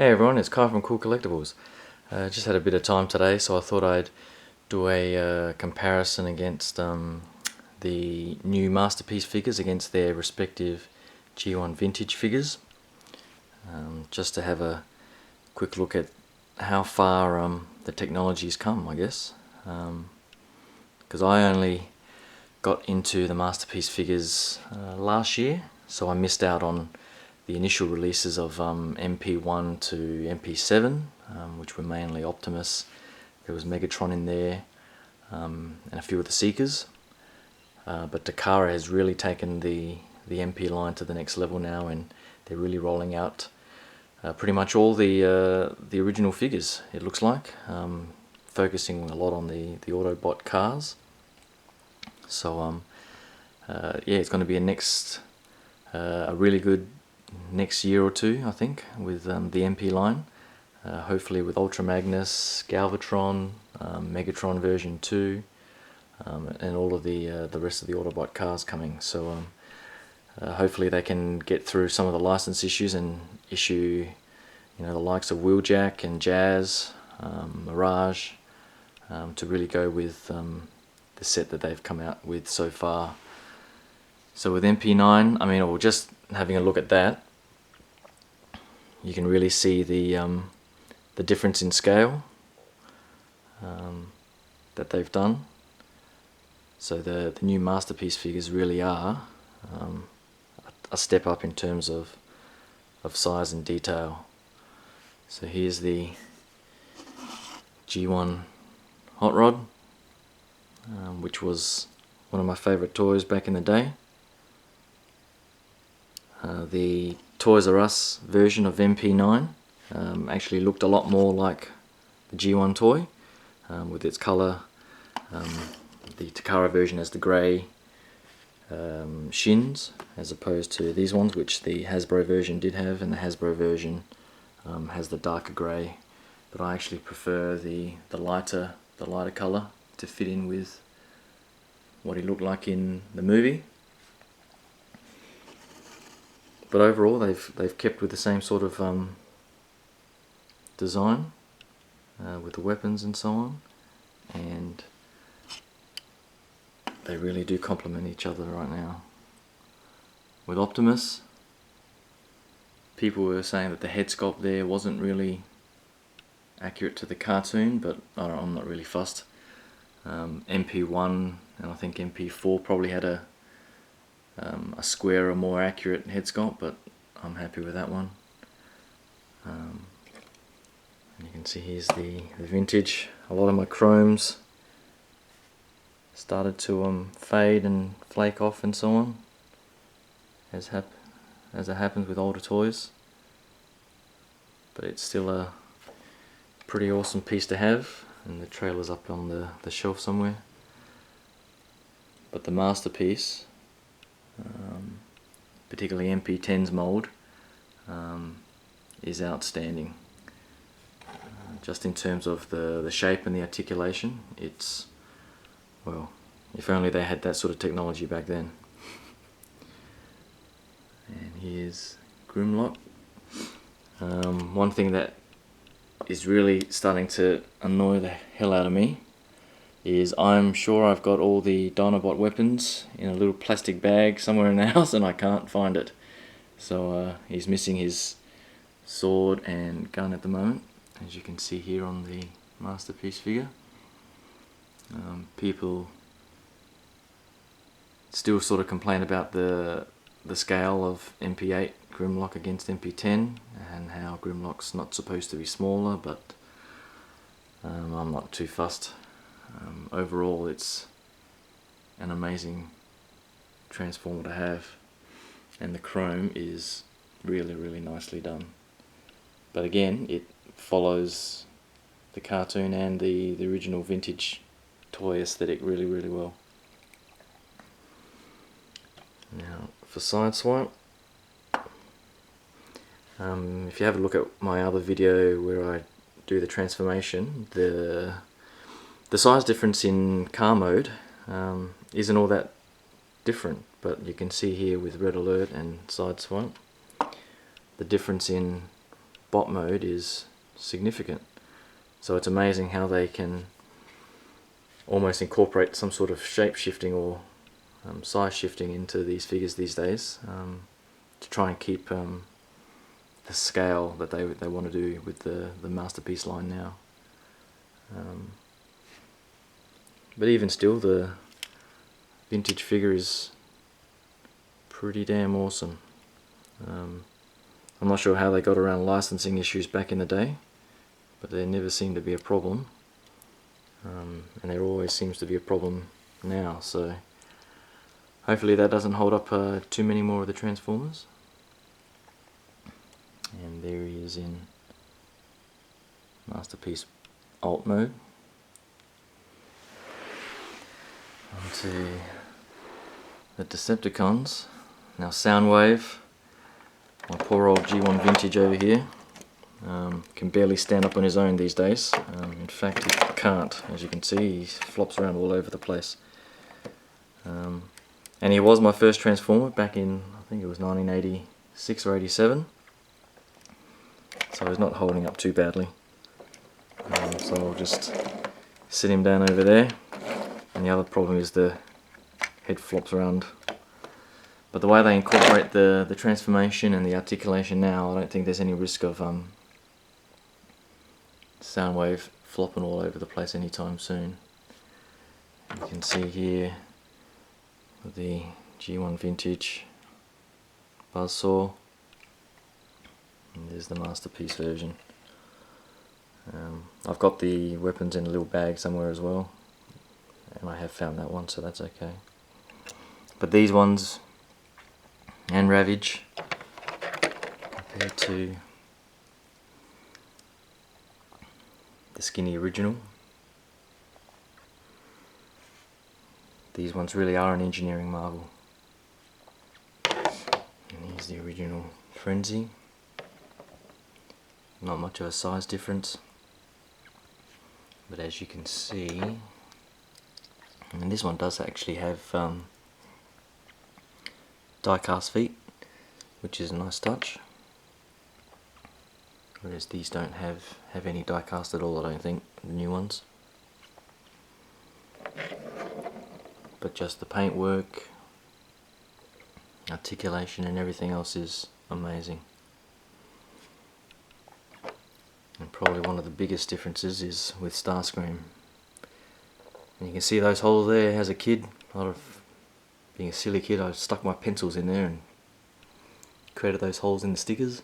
Hey everyone, it's Kai from Kool Collectibles. Just had a bit of time today, so I thought I'd do a comparison against the new Masterpiece figures against their respective G1 vintage figures. Just to have a quick look at how far the technology's come, I guess. Because I only got into the Masterpiece figures last year, so I missed out on the initial releases of MP1 to MP7, which were mainly Optimus. There was Megatron in there, and a few of the Seekers. But Takara has really taken the MP line to the next level now, and they're really rolling out pretty much all the original figures, it looks like, focusing a lot on the Autobot cars. So yeah, it's going to be a really good next year or two, I think, with the MP line. Hopefully with Ultra Magnus, Galvatron, Megatron version 2, and all of the rest of the Autobot cars coming. So hopefully they can get through some of the license issues and issue, the likes of Wheeljack and Jazz, Mirage, to really go with the set that they've come out with so far. So with MP9, I mean, or just having a look at that, you can really see the difference in scale that they've done. So the new Masterpiece figures really are a step up in terms of size and detail. So here's the G1 Hot Rod, which was one of my favourite toys back in the day. The Toys R Us version of MP9 actually looked a lot more like the G1 toy, with its colour. The Takara version has the grey shins, as opposed to these ones, which the Hasbro version did have, and the Hasbro version has the darker grey. But I actually prefer the lighter colour to fit in with what he looked like in the movie. But overall, they've kept with the same sort of design with the weapons and so on, and they really do complement each other right now. With Optimus, people were saying that the head sculpt there wasn't really accurate to the cartoon, but I'm not really fussed. MP1 and I think MP4 probably had a squarer, more accurate head sculpt, but I'm happy with that one. And you can see here's the vintage. A lot of my chromes started to fade and flake off and so on, as it happens with older toys. But it's still a pretty awesome piece to have, and the trailer's up on the shelf somewhere. But the Masterpiece, particularly MP10's mould, is outstanding. Just in terms of the shape and the articulation, it's, well, if only they had that sort of technology back then. And here's Grimlock. One thing that is really starting to annoy the hell out of me is I'm sure I've got all the Dinobot weapons in a little plastic bag somewhere in the house and I can't find it. So he's missing his sword and gun at the moment, as you can see here on the Masterpiece figure. People still sort of complain about the scale of MP8 Grimlock against MP10 and how Grimlock's not supposed to be smaller, but I'm not too fussed. Overall, it's an amazing Transformer to have, and the chrome is really nicely done. But again, it follows the cartoon and the original vintage toy aesthetic really well. Now for Sideswipe, if you have a look at my other video where I do the transformation, the size difference in car mode isn't all that different, but you can see here with Red Alert and Sideswipe the difference in bot mode is significant. So it's amazing how they can almost incorporate some sort of shape shifting or size shifting into these figures these days, to try and keep the scale that they want to do with the Masterpiece line now. But even still, the vintage figure is pretty damn awesome. I'm not sure how they got around licensing issues back in the day, but there never seemed to be a problem, and there always seems to be a problem now, so hopefully that doesn't hold up too many more of the Transformers. And there he is in Masterpiece alt mode. Onto the Decepticons. Now Soundwave, my poor old G1 Vintage over here, can barely stand up on his own these days. In fact, he can't. As you can see, he flops around all over the place. And he was my first Transformer back in, I think it was 1986 or 87. So he's not holding up too badly. So I'll just sit him down over there. And the other problem is the head flops around. But the way they incorporate the transformation and the articulation now, I don't think there's any risk of Soundwave flopping all over the place anytime soon. You can see here with the G1 Vintage buzzsaw, and there's the Masterpiece version. I've got the weapons in a little bag somewhere as well, and I have found that one, so that's okay. But these ones and Ravage, compared to the skinny original, these ones really are an engineering marvel. And here's the original Frenzy. Not much of a size difference, but as you can see, and this one does actually have die-cast feet, which is a nice touch, whereas these don't have any die-cast at all, I don't think, the new ones. But just the paintwork, articulation and everything else is amazing. And probably one of the biggest differences is with Starscream. And you can see those holes there. As a kid, being a silly kid, I stuck my pencils in there and created those holes in the stickers.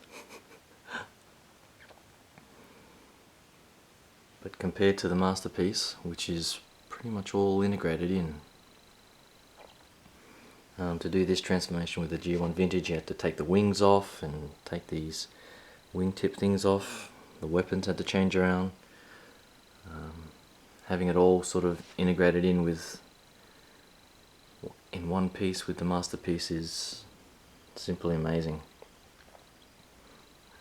But compared to the Masterpiece, which is pretty much all integrated in, to do this transformation with the G1 Vintage, you had to take the wings off and take these wingtip things off. The weapons had to change around. Having it all sort of integrated in one piece with the Masterpiece is simply amazing.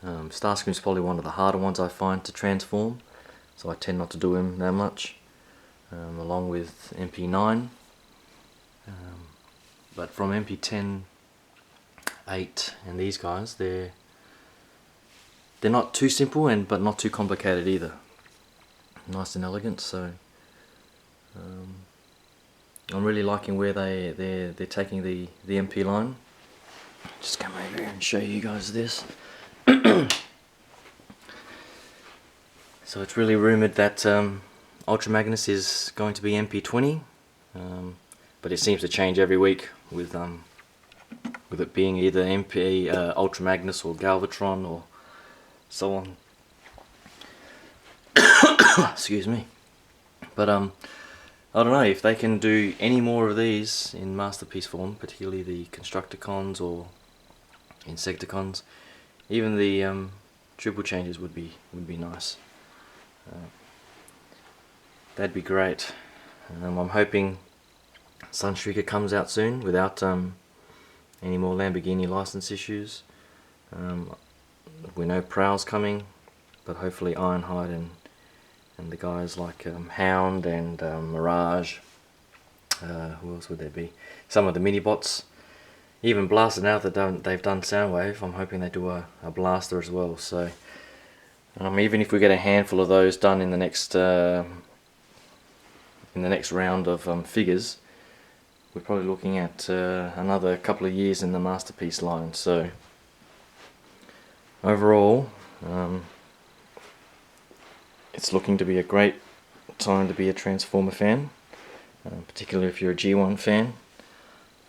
Starscream's probably one of the harder ones I find to transform, so I tend not to do him that much, along with MP9. But from MP10, 8 and these guys, they're not too simple but not too complicated either. Nice and elegant, so I'm really liking where they're taking the MP line. Just come over here and show you guys this. So it's really rumoured that Ultra Magnus is going to be MP20, but it seems to change every week with it being either MP Ultra Magnus or Galvatron or so on. Excuse me. But I don't know if they can do any more of these in Masterpiece form, particularly the Constructicons or Insecticons. Even the triple changes would be nice. That'd be great. I'm hoping Sunstreaker comes out soon without any more Lamborghini license issues. We know Prowl's coming, but hopefully Ironhide and the guys like Hound and Mirage, who else would there be? Some of the mini-bots. Even Blaster, now that they've done Soundwave, I'm hoping they do a Blaster as well. So Even if we get a handful of those done in the next round of figures, we're probably looking at another couple of years in the masterpiece line. So overall, it's looking to be a great time to be a Transformer fan, particularly if you're a G1 fan,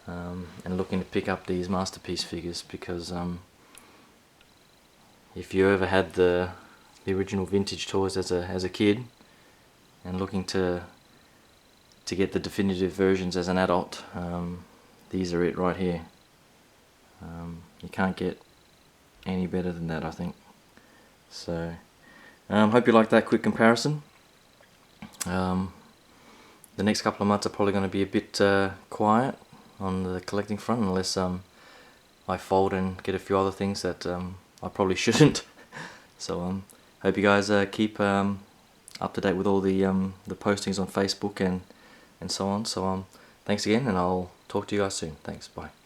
and looking to pick up these masterpiece figures, because if you ever had the original vintage toys as a kid and looking to get the definitive versions as an adult, these are it right here. You can't get any better than that, I think. So hope you liked that quick comparison. The next couple of months are probably going to be a bit quiet on the collecting front, unless I fold and get a few other things that I probably shouldn't. So hope you guys keep up to date with all the postings on Facebook and so on. So thanks again, and I'll talk to you guys soon. Thanks, bye.